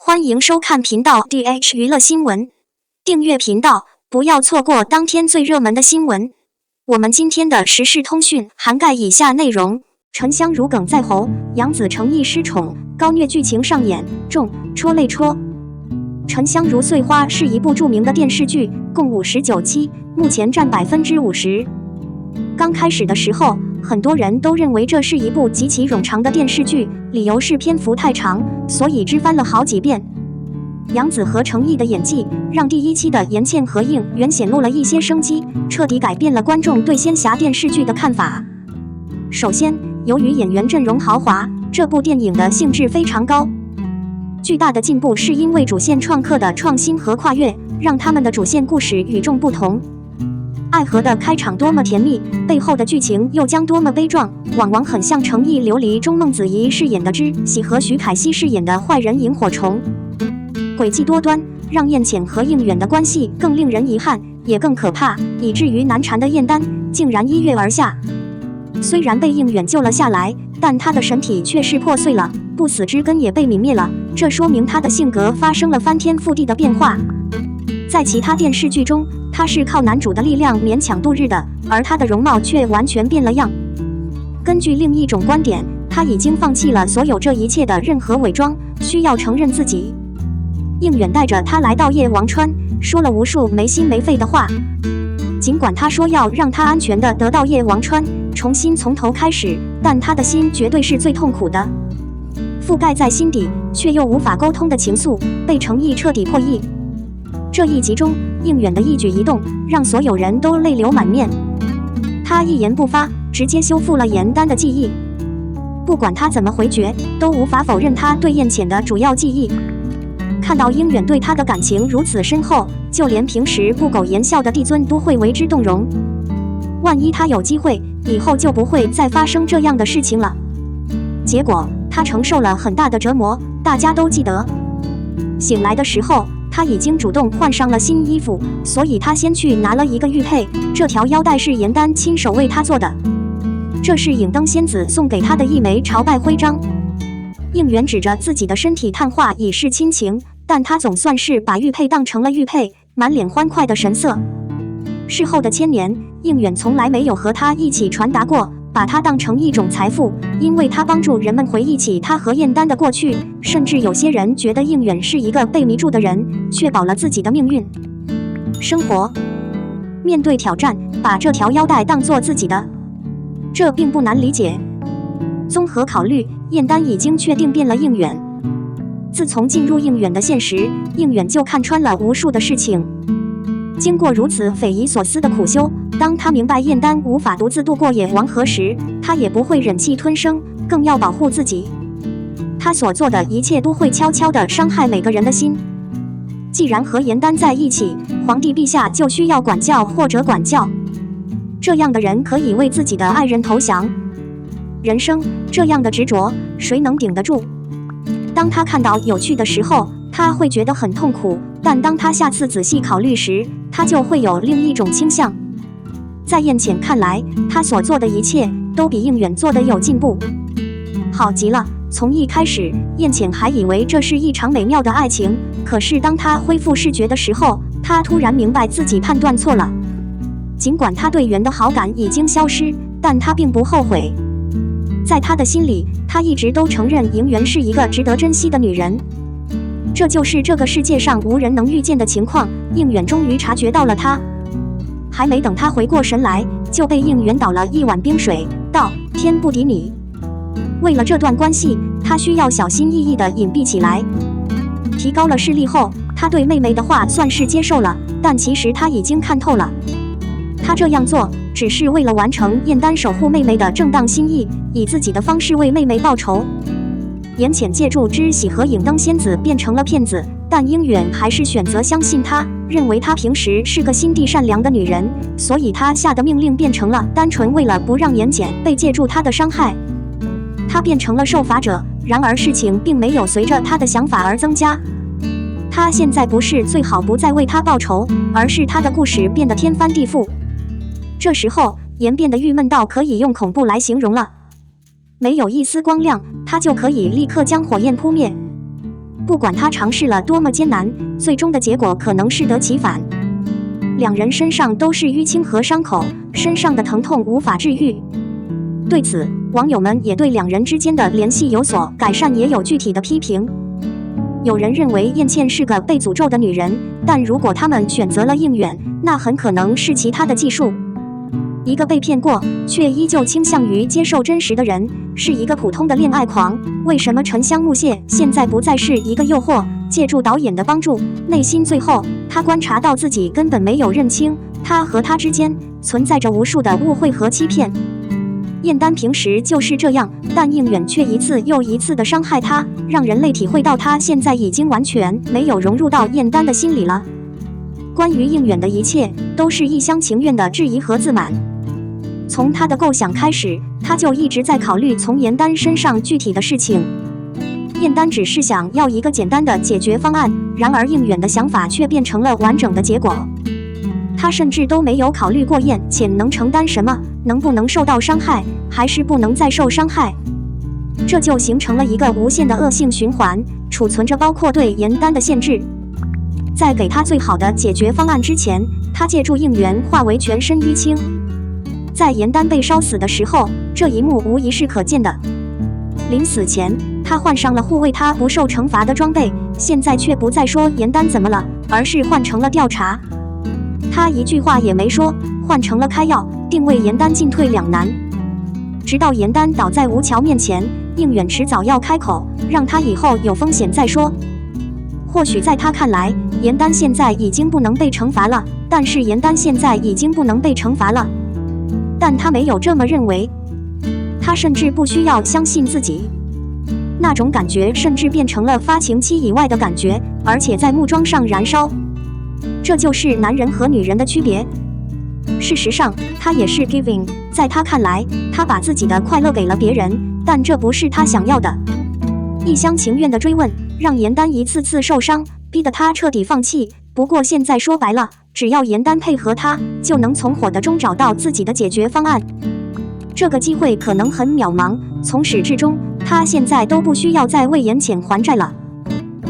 欢迎收看频道 DH 娱乐新闻，订阅频道，不要错过当天最热门的新闻。我们今天的时事通讯涵盖以下内容：沉香如梗在喉，杨紫诚意失宠，高虐剧情上演，重戳泪戳。沉香如碎花是一部著名的电视剧，共59期，目前占50%。刚开始的时候，很多人都认为这是一部极其冗长的电视剧，理由是篇幅太长，所以支翻了好几遍。杨紫和程毅的演技让第一期的言倩和应援显露了一些生机，彻底改变了观众对仙侠电视剧的看法。首先，由于演员阵容豪华，这部电影的兴致非常高。巨大的进步是因为主线创客的创新和跨越，让他们的主线故事与众不同。爱河的开场多么甜蜜，背后的剧情又将多么悲壮，往往很像程毅流离中孟子怡饰演的知喜和徐凯熙饰演的坏人萤火虫。诡计多端，让燕浅和应远的关系更令人遗憾，也更可怕，以至于难缠的燕丹竟然一跃而下。虽然被应远救了下来，但他的身体却是破碎了，不死之根也被泯灭了，这说明他的性格发生了翻天覆地的变化。在其他电视剧中，他是靠男主的力量勉强度日的，而他的容貌却完全变了样。根据另一种观点，他已经放弃了所有这一切的任何伪装，需要承认自己。应远带着他来到叶王川，说了无数没心没肺的话。尽管他说要让他安全地得到叶王川，重新从头开始，但他的心绝对是最痛苦的。覆盖在心底却又无法沟通的情愫，被程毅彻底破译。这一集中，应远的一举一动让所有人都泪流满面。他一言不发，直接修复了颜丹的记忆。不管他怎么回绝，都无法否认他对燕浅的主要记忆。看到应远对他的感情如此深厚，就连平时不苟言笑的帝尊都会为之动容。万一他有机会，以后就不会再发生这样的事情了。结果他承受了很大的折磨，大家都记得。醒来的时候，他已经主动换上了新衣服，所以他先去拿了一个玉佩，这条腰带是颜丹亲手为他做的。这是影灯仙子送给他的一枚朝拜徽章。应远指着自己的身体探话以示亲情，但他总算是把玉佩当成了玉佩，满脸欢快的神色。事后的千年，应远从来没有和他一起传达过，把他当成一种财富，因为他帮助人们回忆起他和燕丹的过去，甚至有些人觉得应远是一个被迷住的人，确保了自己的命运。生活，面对挑战，把这条腰带当作自己的，这并不难理解。综合考虑，燕丹已经确定变了应远。自从进入应远的现实，应远就看穿了无数的事情。经过如此匪夷所思的苦修，当他明白燕丹无法独自渡过野王河时，他也不会忍气吞声，更要保护自己。他所做的一切都会悄悄地伤害每个人的心。既然和颜丹在一起，皇帝陛下就需要管教或者管教。这样的人可以为自己的爱人投降。人生这样的执着，谁能顶得住？当他看到有趣的时候，他会觉得很痛苦，但当他下次仔细考虑时，他就会有另一种倾向。在燕浅看来，他所做的一切都比应远做的有进步。好极了，从一开始，燕浅还以为这是一场美妙的爱情，可是当他恢复视觉的时候，他突然明白自己判断错了。尽管他对袁的好感已经消失，但他并不后悔。在他的心里，他一直都承认莹媛是一个值得珍惜的女人。这就是这个世界上无人能预见的情况，应远终于察觉到了他。还没等他回过神来，就被应远倒了一碗冰水，道：天不敌你。为了这段关系，他需要小心翼翼地隐蔽起来。提高了视力后，他对妹妹的话算是接受了，但其实他已经看透了。他这样做只是为了完成燕丹守护妹妹的正当心意，以自己的方式为妹妹报仇。颜浅借助知喜和影灯仙子变成了骗子，但应远还是选择相信他，认为她平时是个心地善良的女人，所以他下的命令变成了单纯为了不让颜浅被借助他的伤害。他变成了受罚者，然而事情并没有随着他的想法而增加。他现在不是最好不再为他报仇，而是他的故事变得天翻地覆。这时候，颜变得郁闷到可以用恐怖来形容了。没有一丝光亮，他就可以立刻将火焰扑灭。不管他尝试了多么艰难，最终的结果可能适得其反。两人身上都是淤青和伤口，身上的疼痛无法治愈。对此，网友们也对两人之间的联系有所改善也有具体的批评。有人认为燕茜是个被诅咒的女人，但如果他们选择了应远，那很可能是其他的技术。一个被骗过却依旧倾向于接受真实的人，是一个普通的恋爱狂。为什么沉香木屑现在不再是一个诱惑？借助导演的帮助，内心最后他观察到自己根本没有认清，他和他之间存在着无数的误会和欺骗。燕丹平时就是这样，但应远却一次又一次地伤害他，让人类体会到他现在已经完全没有融入到燕丹的心里了。关于应远的一切，都是一厢情愿的质疑和自满。从他的构想开始，他就一直在考虑从燕丹身上具体的事情。燕丹只是想要一个简单的解决方案，然而应远的想法却变成了完整的结果。他甚至都没有考虑过燕浅能承担什么，能不能受到伤害，还是不能再受伤害。这就形成了一个无限的恶性循环，储存着包括对燕丹的限制。在给他最好的解决方案之前，他借助应援化为全身淤青。在燕丹被烧死的时候，这一幕无疑是可见的。临死前，他换上了护卫他不受惩罚的装备，现在却不再说燕丹怎么了，而是换成了调查。他一句话也没说，换成了开药，定位燕丹进退两难。直到燕丹倒在吴桥面前，应远迟早要开口，让他以后有风险再说。或许在他看来，燕丹现在已经不能被惩罚了，但是燕丹现在已经不能被惩罚了。但他没有这么认为，他甚至不需要相信自己。那种感觉甚至变成了发情期以外的感觉，而且在木桩上燃烧。这就是男人和女人的区别。事实上，他也是 giving， 在他看来，他把自己的快乐给了别人，但这不是他想要的。一厢情愿的追问，让燕丹一次次受伤，逼得他彻底放弃。不过现在说白了，只要燕丹配合他，就能从火的中找到自己的解决方案。这个机会可能很渺茫，从始至终，他现在都不需要再为燕浅还债了。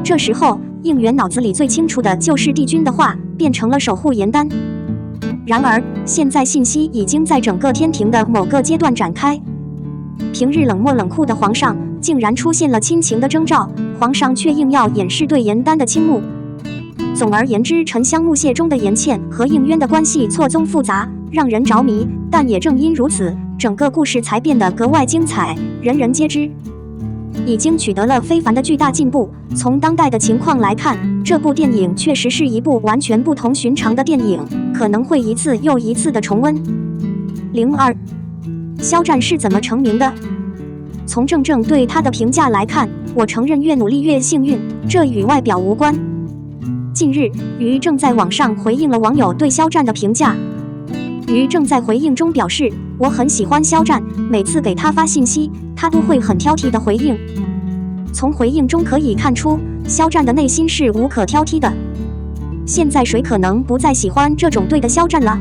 这时候，应远脑子里最清楚的就是帝君的话，变成了守护燕丹。然而，现在信息已经在整个天庭的某个阶段展开。平日冷漠冷酷的皇上，竟然出现了亲情的征兆，皇上却硬要掩饰对燕丹的倾慕。总而言之，沉香木屑中的燕茜和应渊的关系错综复杂，让人着迷。但也正因如此，整个故事才变得格外精彩，人人皆知。已经取得了非凡的巨大进步。从当代的情况来看，这部电影确实是一部完全不同寻常的电影，可能会一次又一次的重温。02，肖战是怎么成名的？从郑正对他的评价来看，我承认越努力越幸运，这与外表无关。近日，于正在网上回应了网友对肖战的评价。于正在回应中表示，我很喜欢肖战，每次给他发信息，他都会很挑剔的回应。从回应中可以看出，肖战的内心是无可挑剔的。现在谁可能不再喜欢这种对的肖战了？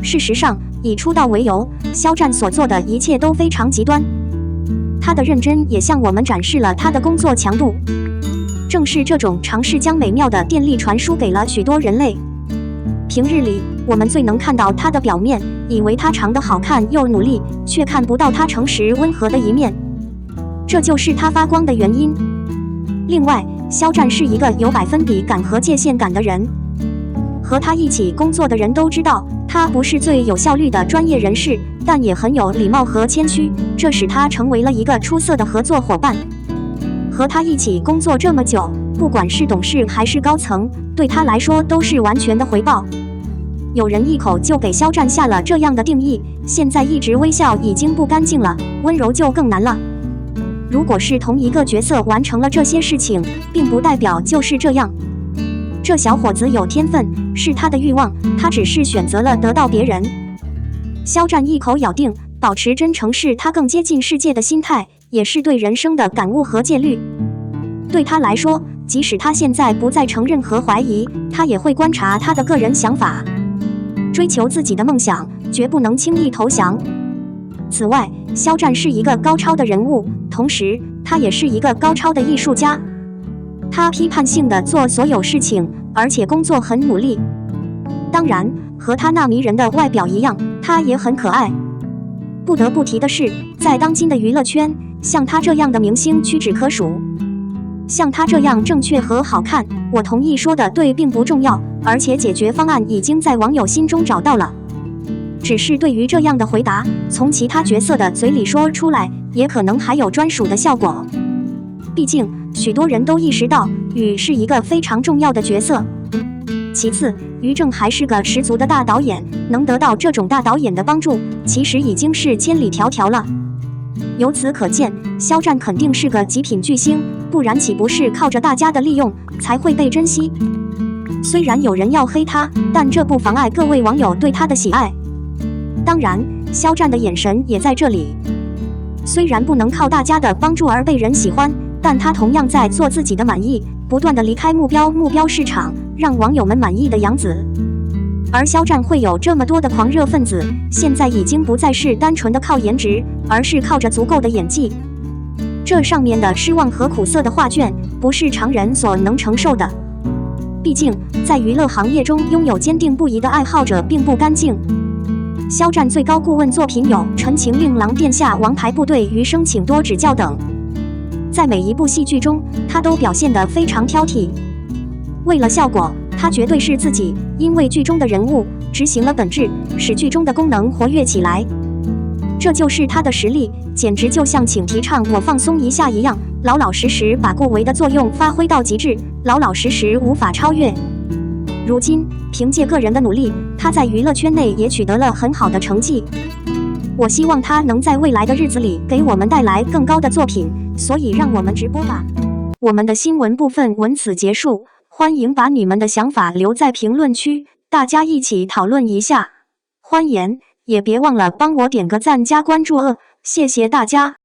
事实上，以出道为由，肖战所做的一切都非常极端。他的认真也向我们展示了他的工作强度。正是这种尝试将美妙的电力传输给了许多人类。平日里，我们最能看到他的表面，以为他长得好看又努力，却看不到他诚实温和的一面。这就是他发光的原因。另外，肖战是一个有百分比感和界限感的人。和他一起工作的人都知道，他不是最有效率的专业人士，但也很有礼貌和谦虚，这使他成为了一个出色的合作伙伴。和他一起工作这么久，不管是董事还是高层，对他来说都是完全的回报。有人一口就给肖战下了这样的定义，现在一直微笑已经不干净了，温柔就更难了。如果是同一个角色完成了这些事情，并不代表就是这样。这小伙子有天分，是他的欲望，他只是选择了得到别人。肖战一口咬定，保持真诚是他更接近世界的心态，也是对人生的感悟和戒律。对他来说，即使他现在不再承认和怀疑，他也会观察他的个人想法，追求自己的梦想，绝不能轻易投降。此外，肖战是一个高超的人物，同时他也是一个高超的艺术家。他批判性的做所有事情，而且工作很努力。当然，和他那迷人的外表一样，他也很可爱。不得不提的是，在当今的娱乐圈，像他这样的明星屈指可数。像他这样正确和好看，我同意说的对并不重要，而且解决方案已经在网友心中找到了。只是对于这样的回答，从其他角色的嘴里说出来，也可能还有专属的效果。毕竟，许多人都意识到禹是一个非常重要的角色。其次，于正还是个十足的大导演，能得到这种大导演的帮助，其实已经是千里迢迢了。由此可见，肖战肯定是个极品巨星，不然岂不是靠着大家的利用才会被珍惜？虽然有人要黑他，但这不妨碍各位网友对他的喜爱。当然，肖战的眼神也在这里。虽然不能靠大家的帮助而被人喜欢，但他同样在做自己的满意，不断的离开目标市场，让网友们满意的养子。而肖战会有这么多的狂热分子，现在已经不再是单纯的靠颜值，而是靠着足够的演技。这上面的失望和苦涩的画卷，不是常人所能承受的。毕竟，在娱乐行业中拥有坚定不移的爱好者并不干净。肖战最高顾问作品有《陈情令》《狼殿下》《王牌部队》《余生请多指教》等。在每一部戏剧中，他都表现得非常挑剔。为了效果，他绝对是自己，因为剧中的人物执行了本质，使剧中的功能活跃起来。这就是他的实力，简直就像请提倡我放松一下一样，老老实实把顾维的作用发挥到极致，老老实实无法超越。如今，凭借个人的努力，他在娱乐圈内也取得了很好的成绩。我希望他能在未来的日子里给我们带来更高的作品，所以让我们直播吧。我们的新闻部分文此结束，欢迎把你们的想法留在评论区，大家一起讨论一下。欢迎，也别忘了帮我点个赞加关注谢谢大家。